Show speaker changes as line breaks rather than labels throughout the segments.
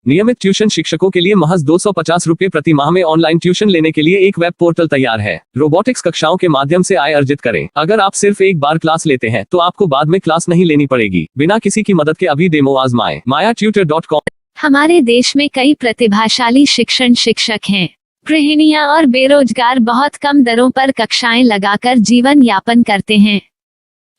नियमित ट्यूशन शिक्षकों के लिए महज 250 रुपए प्रति माह में ऑनलाइन ट्यूशन लेने के लिए एक वेब पोर्टल तैयार है। रोबोटिक्स कक्षाओं के माध्यम से आय अर्जित करें। अगर आप सिर्फ एक बार क्लास लेते हैं तो आपको बाद में क्लास नहीं लेनी पड़ेगी। बिना किसी की मदद के अभी डेमो आजमाएं। mayatutor.com।
हमारे देश में कई प्रतिभाशाली शिक्षक हैं। गृहिणियां और बेरोजगार बहुत कम दरों पर कक्षाएं लगाकर जीवन यापन करते हैं,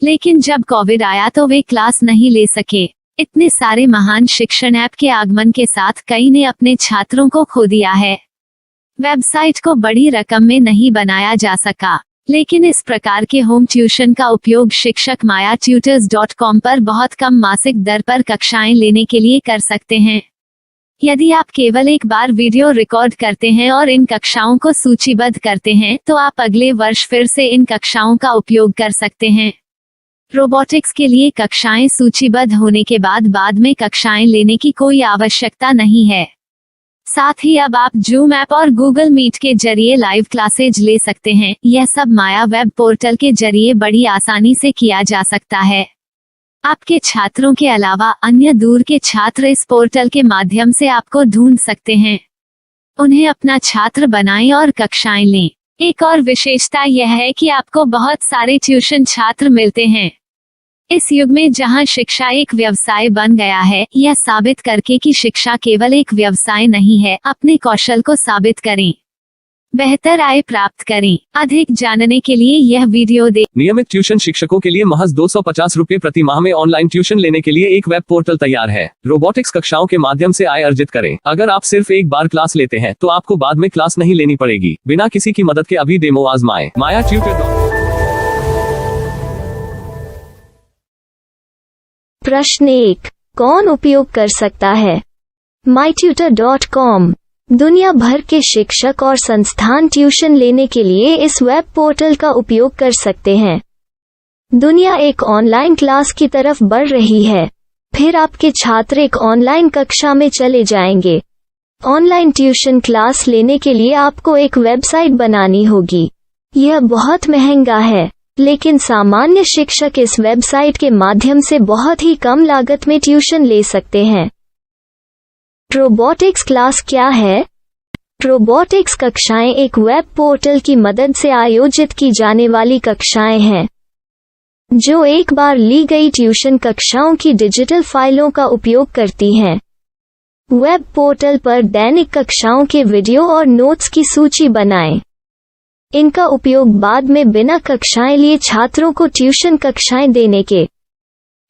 लेकिन जब कोविड आया तो वे क्लास नहीं ले सके। इतने सारे महान शिक्षण ऐप के आगमन के साथ कई ने अपने छात्रों को खो दिया है। वेबसाइट को बड़ी रकम में नहीं बनाया जा सका, लेकिन इस प्रकार के होम ट्यूशन का उपयोग शिक्षक mayatutors.com पर बहुत कम मासिक दर पर कक्षाएं लेने के लिए कर सकते हैं। यदि आप केवल एक बार वीडियो रिकॉर्ड करते हैं और इन कक्षाओं को सूचीबद्ध करते हैं तो आप अगले वर्ष फिर से इन कक्षाओं का उपयोग कर सकते हैं। रोबोटिक्स के लिए कक्षाएं सूचीबद्ध होने के बाद में कक्षाएं लेने की कोई आवश्यकता नहीं है। साथ ही अब आप जूम ऐप और गूगल मीट के जरिए लाइव क्लासेज ले सकते हैं। यह सब माया वेब पोर्टल के जरिए बड़ी आसानी से किया जा सकता है। आपके छात्रों के अलावा अन्य दूर के छात्र इस पोर्टल के माध्यम से आपको ढूंढ सकते हैं। उन्हें अपना छात्र बनाएं और कक्षाएं लें। एक और विशेषता यह है कि आपको बहुत सारे ट्यूशन छात्र मिलते हैं। इस युग में जहां शिक्षा एक व्यवसाय बन गया है, यह साबित करके कि शिक्षा केवल एक व्यवसाय नहीं है, अपने कौशल को साबित करें, बेहतर आय प्राप्त करें। अधिक जानने के लिए यह वीडियो देखें।
नियमित ट्यूशन शिक्षकों के लिए महज 250 रुपए प्रति माह में ऑनलाइन ट्यूशन लेने के लिए एक वेब पोर्टल तैयार है। रोबोटिक्स कक्षाओं के माध्यम से आय अर्जित करें। अगर आप सिर्फ एक बार क्लास लेते हैं तो आपको बाद में क्लास नहीं लेनी पड़ेगी। बिना किसी की मदद के अभी डेमो आजमाएं। mayatutor.com।
प्रश्न 1, कौन उपयोग कर सकता है? mytutor.com दुनिया भर के शिक्षक और संस्थान ट्यूशन लेने के लिए इस वेब पोर्टल का उपयोग कर सकते हैं। दुनिया एक ऑनलाइन क्लास की तरफ बढ़ रही है। फिर आपके छात्र एक ऑनलाइन कक्षा में चले जाएंगे। ऑनलाइन ट्यूशन क्लास लेने के लिए आपको एक वेबसाइट बनानी होगी। यह बहुत महंगा है, लेकिन सामान्य शिक्षक इस वेबसाइट के माध्यम से बहुत ही कम लागत में ट्यूशन ले सकते हैं। रोबोटिक्स क्लास क्या है? रोबोटिक्स कक्षाएं एक वेब पोर्टल की मदद से आयोजित की जाने वाली कक्षाएं हैं, जो एक बार ली गई ट्यूशन कक्षाओं की डिजिटल फाइलों का उपयोग करती हैं। वेब पोर्टल पर दैनिक कक्षाओं के वीडियो और नोट्स की सूची बनाएं। इनका उपयोग बाद में बिना कक्षाएं लिए छात्रों को ट्यूशन कक्षाएं देने के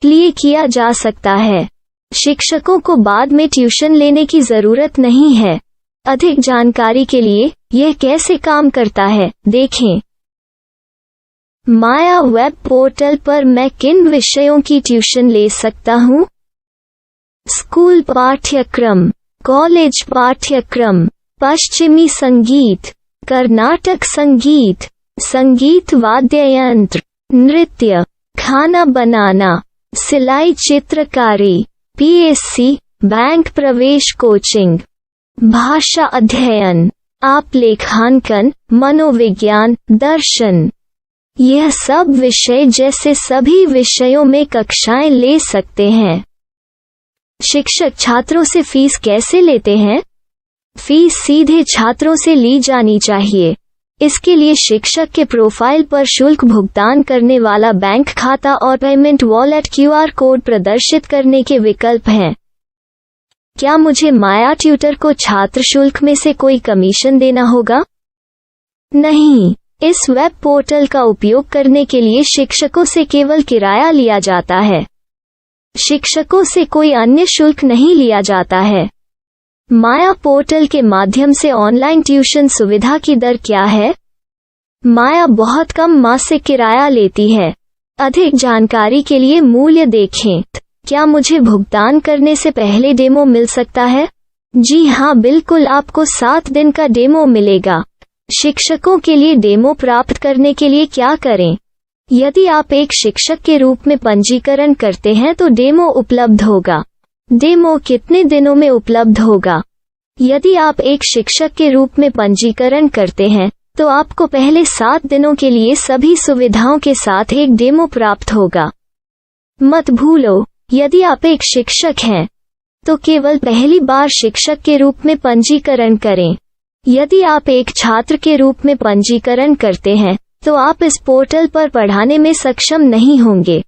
लिए किया जा सकता है। शिक्षकों को बाद में ट्यूशन लेने की जरूरत नहीं है। अधिक जानकारी के लिए यह कैसे काम करता है, देखें। माया वेब पोर्टल पर मैं किन विषयों की ट्यूशन ले सकता हूँ? स्कूल पाठ्यक्रम, कॉलेज पाठ्यक्रम, पश्चिमी संगीत, कर्नाटक संगीत, संगीत वाद्य यंत्र, नृत्य, खाना बनाना, सिलाई चित्रकारी, पीएससी, बैंक प्रवेश कोचिंग, भाषा अध्ययन, आप लेखांकन, मनोविज्ञान, दर्शन। यह सब विषय जैसे सभी विषयों में कक्षाएं ले सकते हैं। शिक्षक छात्रों से फीस कैसे लेते हैं? फीस सीधे छात्रों से ली जानी चाहिए। इसके लिए शिक्षक के प्रोफाइल पर शुल्क भुगतान करने वाला बैंक खाता और पेमेंट वॉलेट क्यूआर कोड प्रदर्शित करने के विकल्प हैं। क्या मुझे माया ट्यूटर को छात्र शुल्क में से कोई कमीशन देना होगा? नहीं, इस वेब पोर्टल का उपयोग करने के लिए शिक्षकों से केवल किराया लिया जाता है। शिक्षकों से कोई अन्य शुल्क नहीं लिया जाता है। माया पोर्टल के माध्यम से ऑनलाइन ट्यूशन सुविधा की दर क्या है? माया बहुत कम मासिक किराया लेती है। अधिक जानकारी के लिए मूल्य देखें। क्या मुझे भुगतान करने से पहले डेमो मिल सकता है? जी हाँ, बिल्कुल, आपको 7 दिन का डेमो मिलेगा। शिक्षकों के लिए डेमो प्राप्त करने के लिए क्या करें? यदि आप एक शिक्षक के रूप में पंजीकरण करते हैं तो डेमो उपलब्ध होगा। डेमो कितने दिनों में उपलब्ध होगा? यदि आप एक शिक्षक के रूप में पंजीकरण करते हैं तो आपको पहले 7 दिनों के लिए सभी सुविधाओं के साथ एक डेमो प्राप्त होगा। मत भूलो, यदि आप एक शिक्षक हैं तो केवल पहली बार शिक्षक के रूप में पंजीकरण करें। यदि आप एक छात्र के रूप में पंजीकरण करते हैं तो आप इस पोर्टल पर पढ़ाने में सक्षम नहीं होंगे।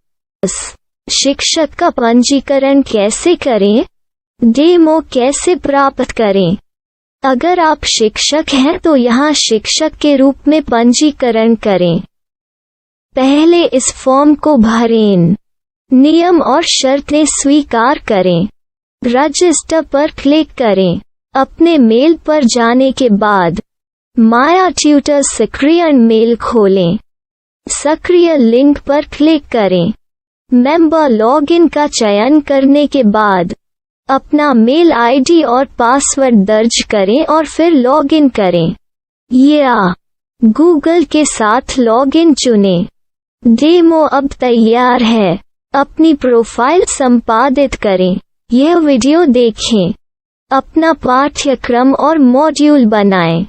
शिक्षक का पंजीकरण कैसे करें? डेमो कैसे प्राप्त करें? अगर आप शिक्षक हैं तो यहाँ शिक्षक के रूप में पंजीकरण करें। पहले इस फॉर्म को भरें। नियम और शर्तें स्वीकार करें। रजिस्टर पर क्लिक करें। अपने मेल पर जाने के बाद माया ट्यूटर सक्रिय मेल खोलें। सक्रिय लिंक पर क्लिक करें। मेंबर लॉगिन का चयन करने के बाद अपना मेल आईडी और पासवर्ड दर्ज करें और फिर लॉगिन करें या गूगल के साथ लॉगिन चुनें। डेमो अब तैयार है। अपनी प्रोफाइल संपादित करें। यह वीडियो देखें। अपना पाठ्यक्रम और मॉड्यूल बनाएं।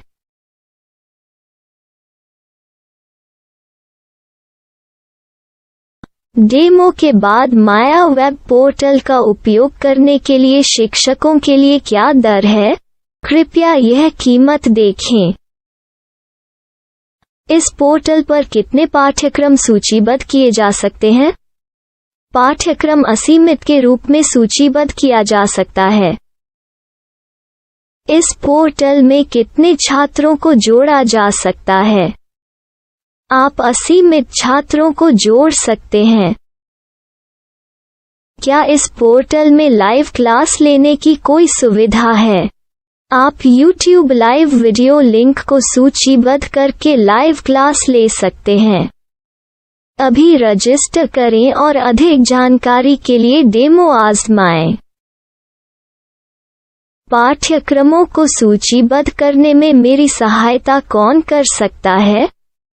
डेमो के बाद माया वेब पोर्टल का उपयोग करने के लिए शिक्षकों के लिए क्या दर है? कृपया यह कीमत देखें। इस पोर्टल पर कितने पाठ्यक्रम सूचीबद्ध किए जा सकते हैं? पाठ्यक्रम असीमित के रूप में सूचीबद्ध किया जा सकता है। इस पोर्टल में कितने छात्रों को जोड़ा जा सकता है? आप असीमित छात्रों को जोड़ सकते हैं। क्या इस पोर्टल में लाइव क्लास लेने की कोई सुविधा है? आप YouTube लाइव वीडियो लिंक को सूचीबद्ध करके लाइव क्लास ले सकते हैं। अभी रजिस्टर करें और अधिक जानकारी के लिए डेमो आजमाएं। पाठ्यक्रमों को सूचीबद्ध करने में मेरी सहायता कौन कर सकता है?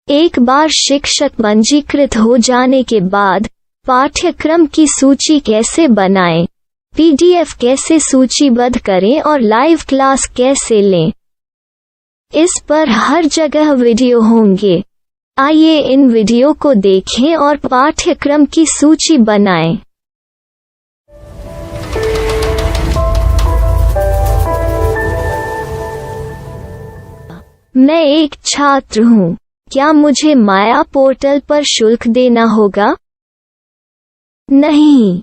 एक बार शिक्षक पंजीकृत हो जाने के बाद पाठ्यक्रम की सूची कैसे बनाएं, PDF कैसे सूचीबद्ध करें और लाइव क्लास कैसे लें, इस पर हर जगह वीडियो होंगे। आइए इन वीडियो को देखें और पाठ्यक्रम की सूची बनाएं। मैं एक छात्र हूँ। क्या मुझे माया पोर्टल पर शुल्क देना होगा? नहीं,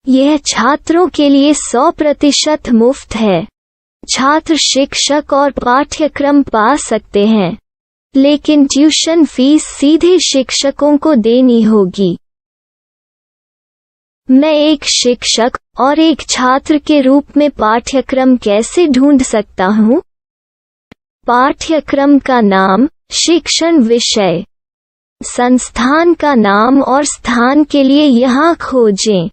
यह छात्रों के लिए 100% मुफ्त है। छात्र शिक्षक और पाठ्यक्रम पा सकते हैं, लेकिन ट्यूशन फीस सीधे शिक्षकों को देनी होगी। मैं एक शिक्षक और एक छात्र के रूप में पाठ्यक्रम कैसे ढूंढ सकता हूँ? पाठ्यक्रम का नाम, शिक्षण विषय, संस्थान का नाम और स्थान के लिए यहाँ खोजें।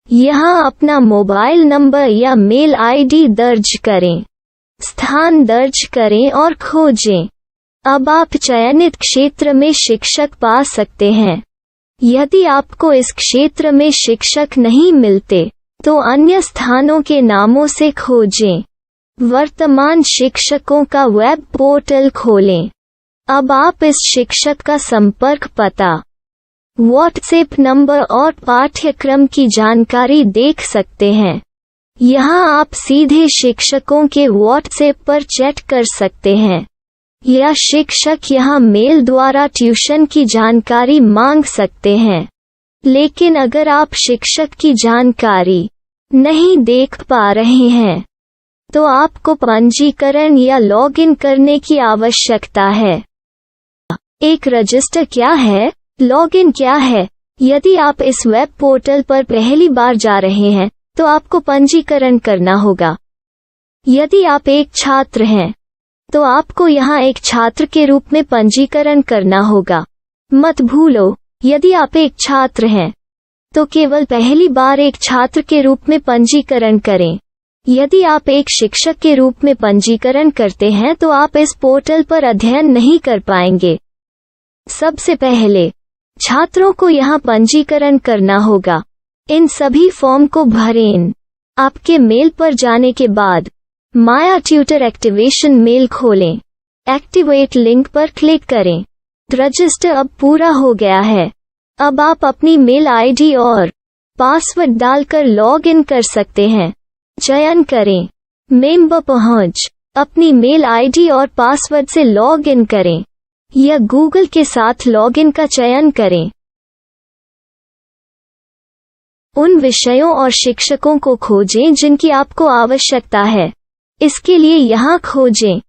यहाँ अपना मोबाइल नंबर या मेल आईडी दर्ज करें। स्थान दर्ज करें और खोजें। अब आप चयनित क्षेत्र में शिक्षक पा सकते हैं। यदि आपको इस क्षेत्र में शिक्षक नहीं मिलते, तो अन्य स्थानों के नामों से खोजें। वर्तमान शिक्षकों का वेब पोर्टल खोलें। अब आप इस शिक्षक का संपर्क पता, व्हाट्सएप नंबर और पाठ्यक्रम की जानकारी देख सकते हैं। यहाँ आप सीधे शिक्षकों के व्हाट्सएप पर चैट कर सकते हैं या शिक्षक यहाँ मेल द्वारा ट्यूशन की जानकारी मांग सकते हैं। लेकिन अगर आप शिक्षक की जानकारी नहीं देख पा रहे हैं, तो आपको पंजीकरण या लॉगिन करने की आवश्यकता है। एक रजिस्टर क्या है? लॉगिन क्या है? यदि आप इस वेब पोर्टल पर पहली बार जा रहे हैं, तो आपको पंजीकरण करना होगा। यदि आप एक छात्र हैं, तो आपको यहाँ एक छात्र के रूप में पंजीकरण करना होगा। मत भूलो, यदि आप एक छात्र हैं, तो केवल पहली बार एक छात्र के रूप में पंजीकरण करें। यदि आप एक शिक्षक के रूप में पंजीकरण करते हैं तो आप इस पोर्टल पर अध्ययन नहीं कर पाएंगे। सबसे पहले छात्रों को यहाँ पंजीकरण करना होगा। इन सभी फॉर्म को भरें। आपके मेल पर जाने के बाद माया ट्यूटर एक्टिवेशन मेल खोलें। एक्टिवेट लिंक पर क्लिक करें। रजिस्टर अब पूरा हो गया है। अब आप अपनी मेल आईडी और पासवर्ड डालकर लॉग इन कर सकते हैं। चयन करें। मेंबर पहुंच। अपनी मेल आईडी और पासवर्ड से लॉग इन करें या गूगल के साथ लॉगिन का चयन करें। उन विषयों और शिक्षकों को खोजें जिनकी आपको आवश्यकता है। इसके लिए यहाँ खोजें।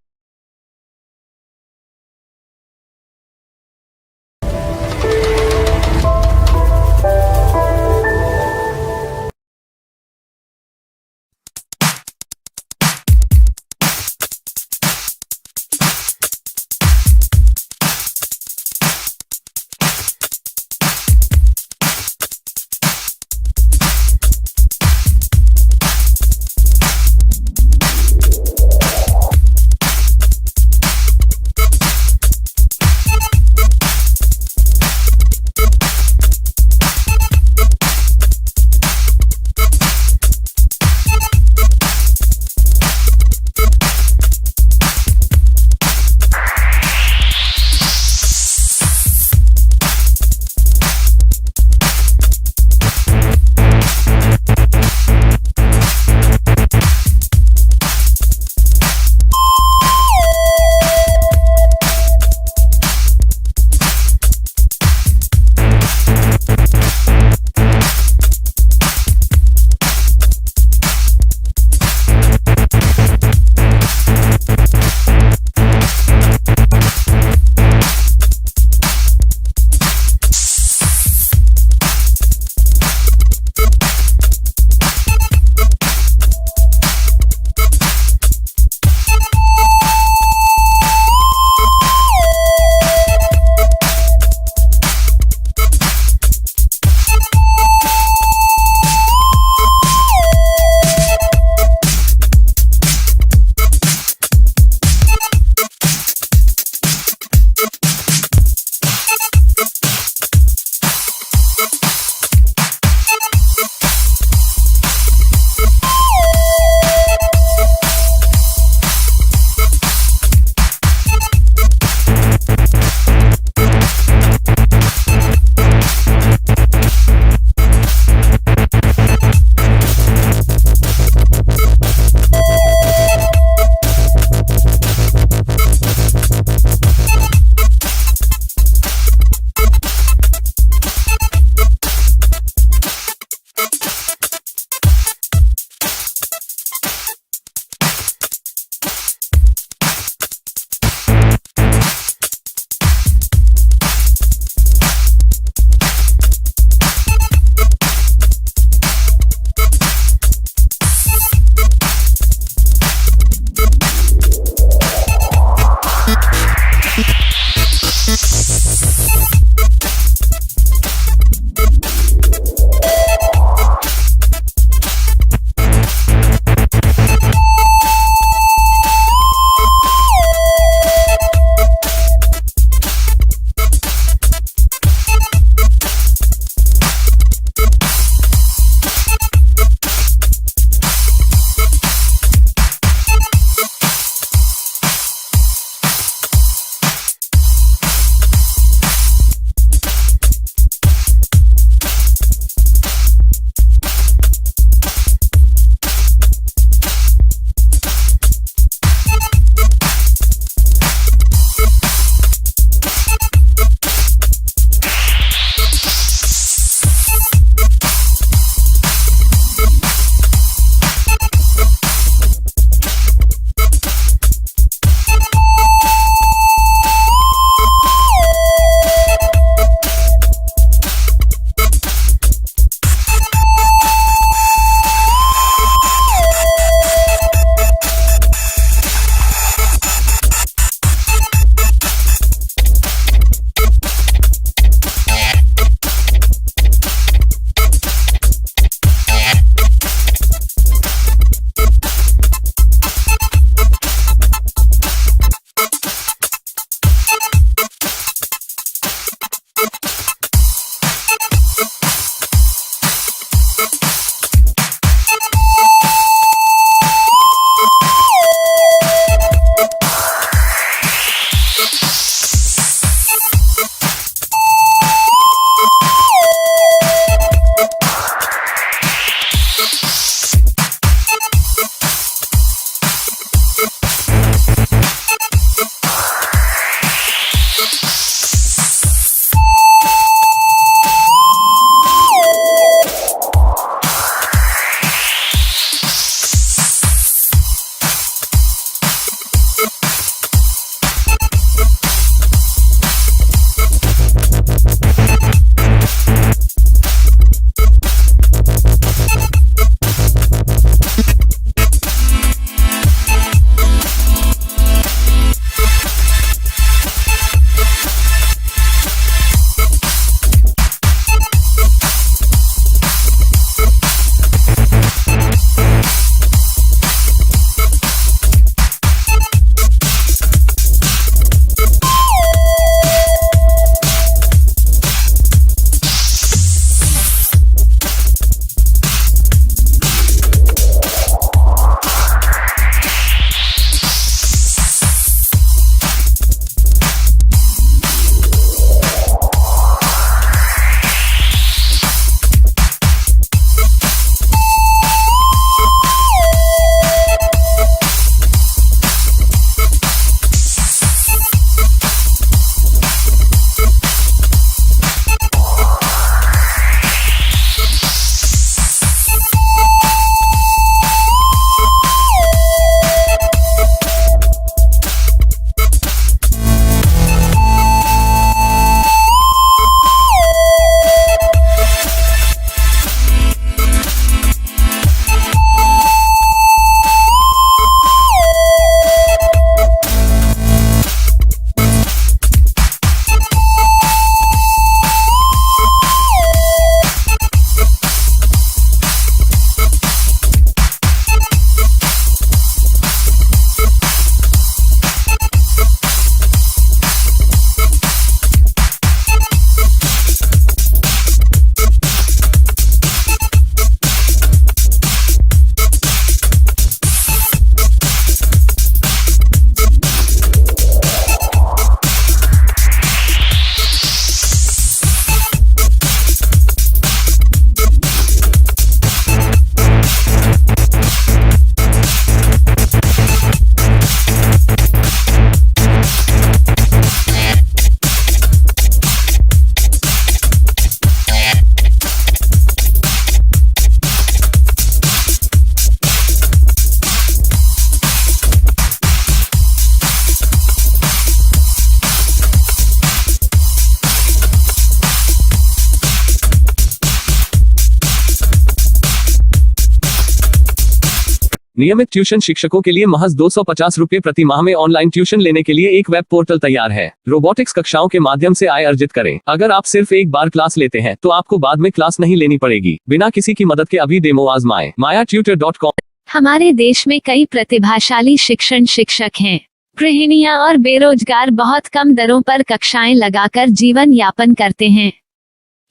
नियमित ट्यूशन शिक्षकों के लिए महज 250 रुपए प्रति माह में ऑनलाइन ट्यूशन लेने के लिए एक वेब पोर्टल तैयार है। रोबोटिक्स कक्षाओं के माध्यम से आय अर्जित करें। अगर आप सिर्फ एक बार क्लास लेते हैं तो आपको बाद में क्लास नहीं लेनी पड़ेगी। बिना किसी की मदद के अभी डेमो आजमाएं। MayaTutor.com।
हमारे देश में कई प्रतिभाशाली शिक्षण शिक्षक हैं। गृहिणियां और बेरोजगार बहुत कम दरों पर कक्षाएं लगाकर जीवन यापन करते हैं,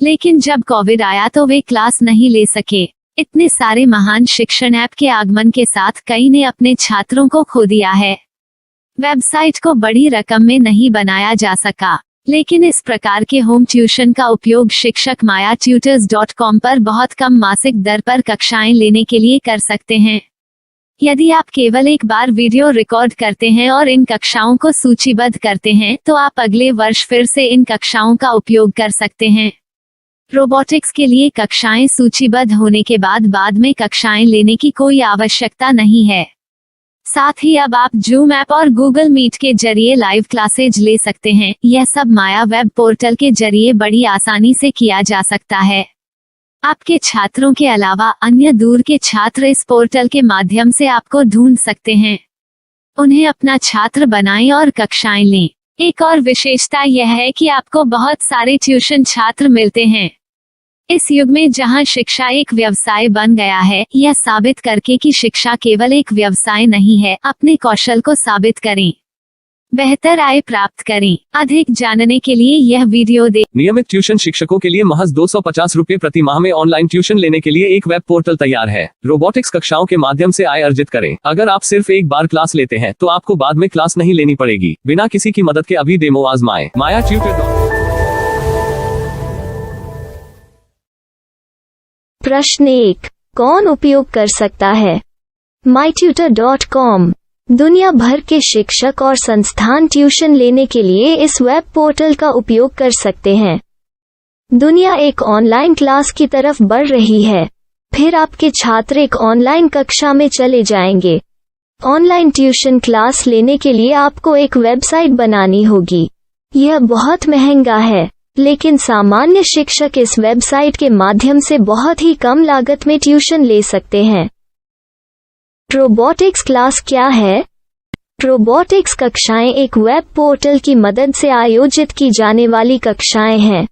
लेकिन जब कोविड आया तो वे क्लास नहीं ले सके। इतने सारे महान शिक्षण ऐप के आगमन के साथ कई ने अपने छात्रों को खो दिया है। वेबसाइट को बड़ी रकम में नहीं बनाया जा सका, लेकिन इस प्रकार के होम ट्यूशन का उपयोग शिक्षक MayaTutors.com पर बहुत कम मासिक दर पर कक्षाएं लेने के लिए कर सकते हैं। यदि आप केवल एक बार वीडियो रिकॉर्ड करते हैं और इन कक्षाओं को सूचीबद्ध करते हैं तो आप अगले वर्ष फिर से इन कक्षाओं का उपयोग कर सकते हैं। रोबोटिक्स के लिए कक्षाएं सूचीबद्ध होने के बाद में कक्षाएं लेने की कोई आवश्यकता नहीं है। साथ ही अब आप जूम ऐप और गूगल मीट के जरिए लाइव क्लासेज ले सकते हैं। यह सब माया वेब पोर्टल के जरिए बड़ी आसानी से किया जा सकता है। आपके छात्रों के अलावा अन्य दूर के छात्र इस पोर्टल के माध्यम से आपको ढूंढ सकते हैं। उन्हें अपना छात्र बनाएं और कक्षाएं लें। एक और विशेषता यह है कि आपको बहुत सारे ट्यूशन छात्र मिलते हैं। इस युग में जहां शिक्षा एक व्यवसाय बन गया है, यह साबित करके कि शिक्षा केवल एक व्यवसाय नहीं है, अपने कौशल को साबित करें, बेहतर आय प्राप्त करें। अधिक जानने के लिए यह वीडियो देखें।
नियमित ट्यूशन शिक्षकों के लिए महज 250 रुपए प्रति माह में ऑनलाइन ट्यूशन लेने के लिए एक वेब पोर्टल तैयार है। रोबोटिक्स कक्षाओं के माध्यम से आय अर्जित करें। अगर आप सिर्फ एक बार क्लास लेते हैं तो आपको बाद में क्लास नहीं लेनी पड़ेगी। बिना किसी की मदद के अभी डेमो आजमाएं। MayaTutor।
प्रश्न 1, कौन उपयोग कर सकता है? MyTutor.com। दुनिया भर के शिक्षक और संस्थान ट्यूशन लेने के लिए इस वेब पोर्टल का उपयोग कर सकते हैं। दुनिया एक ऑनलाइन क्लास की तरफ बढ़ रही है। फिर आपके छात्र एक ऑनलाइन कक्षा में चले जाएंगे। ऑनलाइन ट्यूशन क्लास लेने के लिए आपको एक वेबसाइट बनानी होगी। यह बहुत महंगा है, लेकिन सामान्य शिक्षक इस वेबसाइट के माध्यम से बहुत ही कम लागत में ट्यूशन ले सकते हैं। रोबोटिक्स क्लास क्या है? रोबोटिक्स कक्षाएं एक वेब पोर्टल की मदद से आयोजित की जाने वाली कक्षाएं हैं,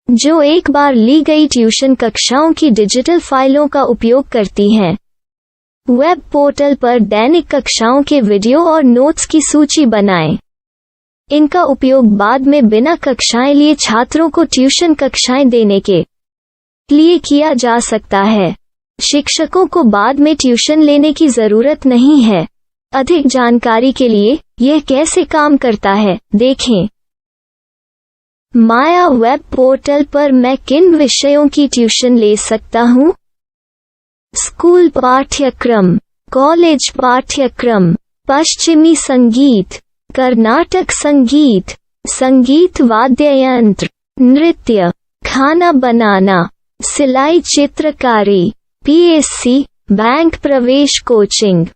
जो एक बार ली गई ट्यूशन कक्षाओं की डिजिटल फाइलों का उपयोग करती हैं। वेब पोर्टल पर दैनिक कक्षाओं के वीडियो और नोट्स की सूची बनाएं। इनका उपयोग बाद में बिना कक्षाएं लिए छात्रों को ट्यूशन कक्षाएं देने के लिए किया जा सकता है। शिक्षकों को बाद में ट्यूशन लेने की जरूरत नहीं है। अधिक जानकारी के लिए यह कैसे काम करता है, देखें। माया वेब पोर्टल पर मैं किन विषयों की ट्यूशन ले सकता हूँ? स्कूल पाठ्यक्रम, कॉलेज पाठ्यक्रम, पश्चिमी संगीत, कर्नाटक संगीत, संगीत वाद्य यंत्र, नृत्य, खाना बनाना, सिलाई चित्रकारी, PSC, बैंक प्रवेश कोचिंग,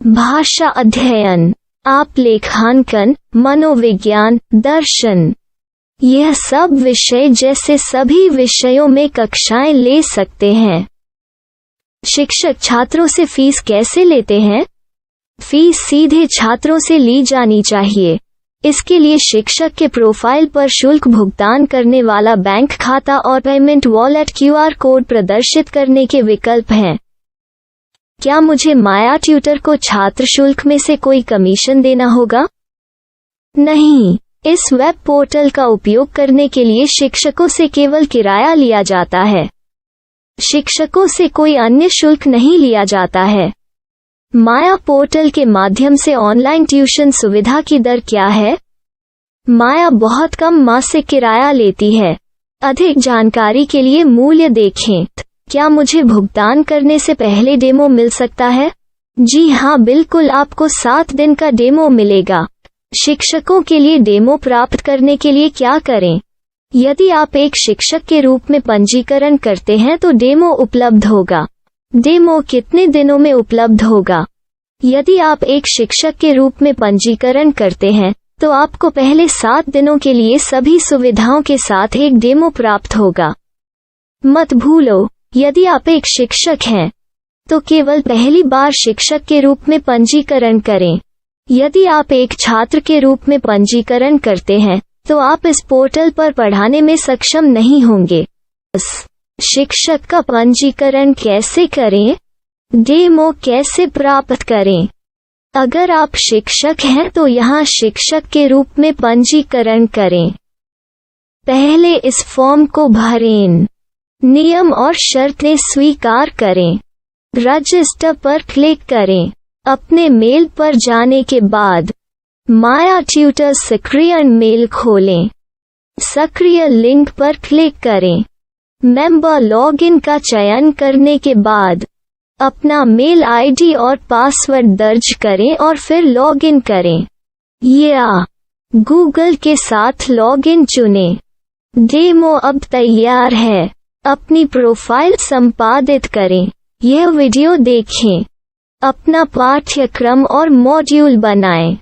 भाषा अध्ययन, आप लेखांकन, मनोविज्ञान, दर्शन। यह सब विषय जैसे सभी विषयों में कक्षाएं ले सकते हैं। शिक्षक छात्रों से फीस कैसे लेते हैं? फीस सीधे छात्रों से ली जानी चाहिए। इसके लिए शिक्षक के प्रोफाइल पर शुल्क भुगतान करने वाला बैंक खाता और पेमेंट वॉलेट QR कोड प्रदर्शित करने के विकल्प हैं। क्या मुझे माया ट्यूटर को छात्र शुल्क में से कोई कमीशन देना होगा? नहीं, इस वेब पोर्टल का उपयोग करने के लिए शिक्षकों से केवल किराया लिया जाता है। शिक्षकों से कोई अन्य शुल्क नहीं लिया जाता है। माया पोर्टल के माध्यम से ऑनलाइन ट्यूशन सुविधा की दर क्या है? माया बहुत कम मासिक किराया लेती है। अधिक जानकारी के लिए मूल्य देखें। क्या मुझे भुगतान करने से पहले डेमो मिल सकता है? जी हाँ, बिल्कुल, आपको 7 दिन का डेमो मिलेगा। शिक्षकों के लिए डेमो प्राप्त करने के लिए क्या करें? यदि आप एक शिक्षक के रूप में पंजीकरण करते हैं तो डेमो उपलब्ध होगा। डेमो कितने दिनों में उपलब्ध होगा? यदि आप एक शिक्षक के रूप में पंजीकरण करते हैं तो आपको पहले 7 दिनों के लिए सभी सुविधाओं के साथ एक डेमो प्राप्त होगा। मत भूलो, यदि आप एक शिक्षक हैं तो केवल पहली बार शिक्षक के रूप में पंजीकरण करें। यदि आप एक छात्र के रूप में पंजीकरण करते हैं तो आप इस पोर्टल पर पढ़ाने में सक्षम नहीं होंगे। शिक्षक का पंजीकरण कैसे करें? डेमो कैसे प्राप्त करें? अगर आप शिक्षक हैं तो यहाँ शिक्षक के रूप में पंजीकरण करें। पहले इस फॉर्म को भरें। नियम और शर्तें स्वीकार करें। रजिस्टर पर क्लिक करें। अपने मेल पर जाने के बाद माया ट्यूटर सक्रिय मेल खोलें। सक्रिय लिंक पर क्लिक करें। मेंबर लॉगिन का चयन करने के बाद अपना मेल आईडी और पासवर्ड दर्ज करें और फिर लॉगिन करें या गूगल के साथ लॉगिन चुनें। डेमो अब तैयार है। अपनी प्रोफाइल संपादित करें। यह वीडियो देखें। अपना पाठ्यक्रम और मॉड्यूल बनाएं।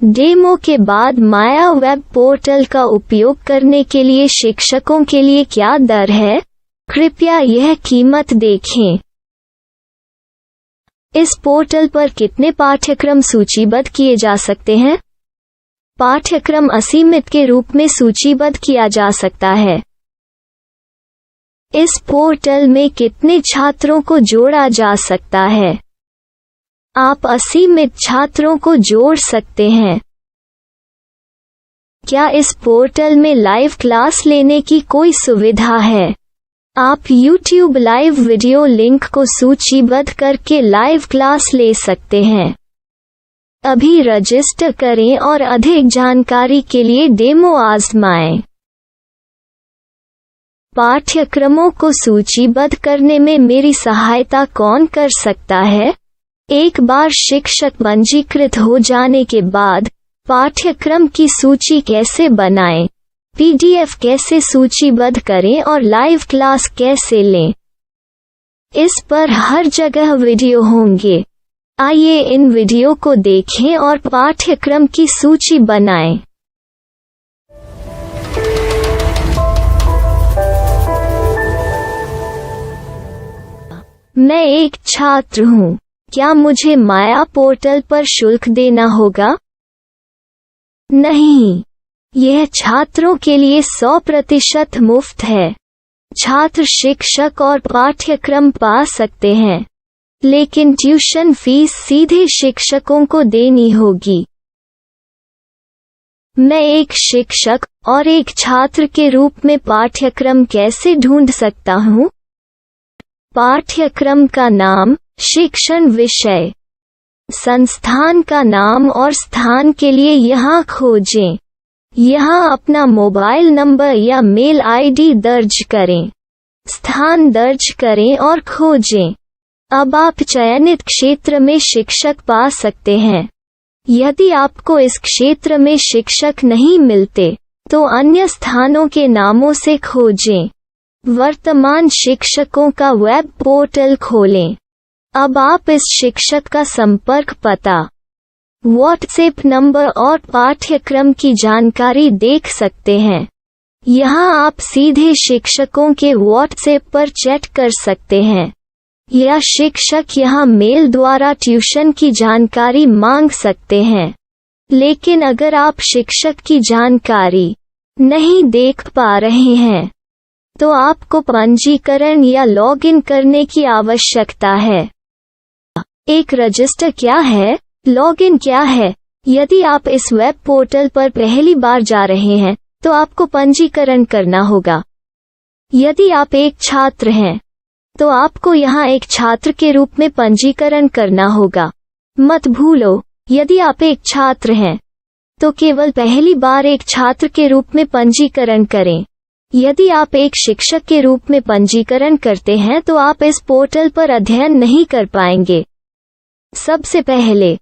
डेमो के बाद माया वेब पोर्टल का उपयोग करने के लिए शिक्षकों के लिए क्या दर है? कृपया यह कीमत देखें। इस पोर्टल पर कितने पाठ्यक्रम सूचीबद्ध किए जा सकते हैं? पाठ्यक्रम असीमित के रूप में सूचीबद्ध किया जा सकता है। इस पोर्टल में कितने छात्रों को जोड़ा जा सकता है? आप असीमित छात्रों को जोड़ सकते हैं। क्या इस पोर्टल में लाइव क्लास लेने की कोई सुविधा है? आप YouTube लाइव वीडियो लिंक को सूचीबद्ध करके लाइव क्लास ले सकते हैं। अभी रजिस्टर करें और अधिक जानकारी के लिए डेमो आजमाएं। पाठ्यक्रमों को सूचीबद्ध करने में मेरी सहायता कौन कर सकता है? एक बार शिक्षक पंजीकृत हो जाने के बाद पाठ्यक्रम की सूची कैसे बनाएं, PDF कैसे सूचीबद्ध करें और लाइव क्लास कैसे लें, इस पर हर जगह वीडियो होंगे। आइए इन वीडियो को देखें और पाठ्यक्रम की सूची बनाएं। मैं एक छात्र हूँ। क्या मुझे माया पोर्टल पर शुल्क देना होगा? नहीं, यह छात्रों के लिए 100% मुफ्त है। छात्र शिक्षक और पाठ्यक्रम पा सकते हैं, लेकिन ट्यूशन फीस सीधे शिक्षकों को देनी होगी। मैं एक शिक्षक और एक छात्र के रूप में पाठ्यक्रम कैसे ढूंढ सकता हूँ? पाठ्यक्रम का नाम, शिक्षण विषय, संस्थान का नाम और स्थान के लिए यहाँ खोजें। यहाँ अपना मोबाइल नंबर या मेल आईडी दर्ज करें। स्थान दर्ज करें और खोजें। अब आप चयनित क्षेत्र में शिक्षक पा सकते हैं। यदि आपको इस क्षेत्र में शिक्षक नहीं मिलते, तो अन्य स्थानों के नामों से खोजें। वर्तमान शिक्षकों का वेब पोर्टल खोलें। अब आप इस शिक्षक का संपर्क पता, व्हाट्सएप नंबर और पाठ्यक्रम की जानकारी देख सकते हैं। यहाँ आप सीधे शिक्षकों के व्हाट्सएप पर चैट कर सकते हैं या शिक्षक यहाँ मेल द्वारा ट्यूशन की जानकारी मांग सकते हैं। लेकिन अगर आप शिक्षक की जानकारी नहीं देख पा रहे हैं, तो आपको पंजीकरण या लॉगिन करने की आवश्यकता है। एक रजिस्टर क्या है? लॉगिन क्या है? यदि आप इस वेब पोर्टल पर पहली बार जा रहे हैं, तो आपको पंजीकरण करना होगा। यदि आप एक छात्र हैं, तो आपको यहाँ एक छात्र के रूप में पंजीकरण करना होगा। मत भूलो, यदि आप एक छात्र हैं, तो केवल पहली बार एक छात्र के रूप में पंजीकरण करें। यदि आप एक शिक्षक के रूप में पंजीकरण करते हैं तो आप इस पोर्टल पर अध्ययन नहीं कर पाएंगे। सबसे पहले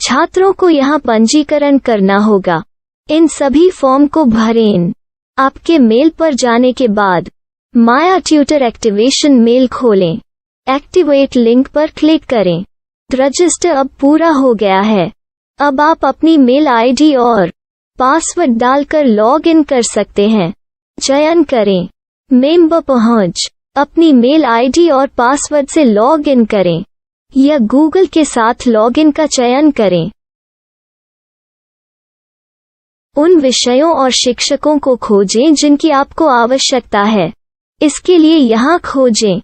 छात्रों को यहाँ पंजीकरण करना होगा। इन सभी फॉर्म को भरें। आपके मेल पर जाने के बाद माया ट्यूटर एक्टिवेशन मेल खोलें। एक्टिवेट लिंक पर क्लिक करें। रजिस्टर अब पूरा हो गया है। अब आप अपनी मेल आईडी और पासवर्ड डालकर लॉग इन कर सकते हैं। चयन करें। मेंबर पहुंच। अपनी मेल आईडी और पासवर्ड से लॉग इन करें या गूगल के साथ लॉगिन का चयन करें। उन विषयों और शिक्षकों को खोजें जिनकी आपको आवश्यकता है। इसके लिए यहाँ खोजें।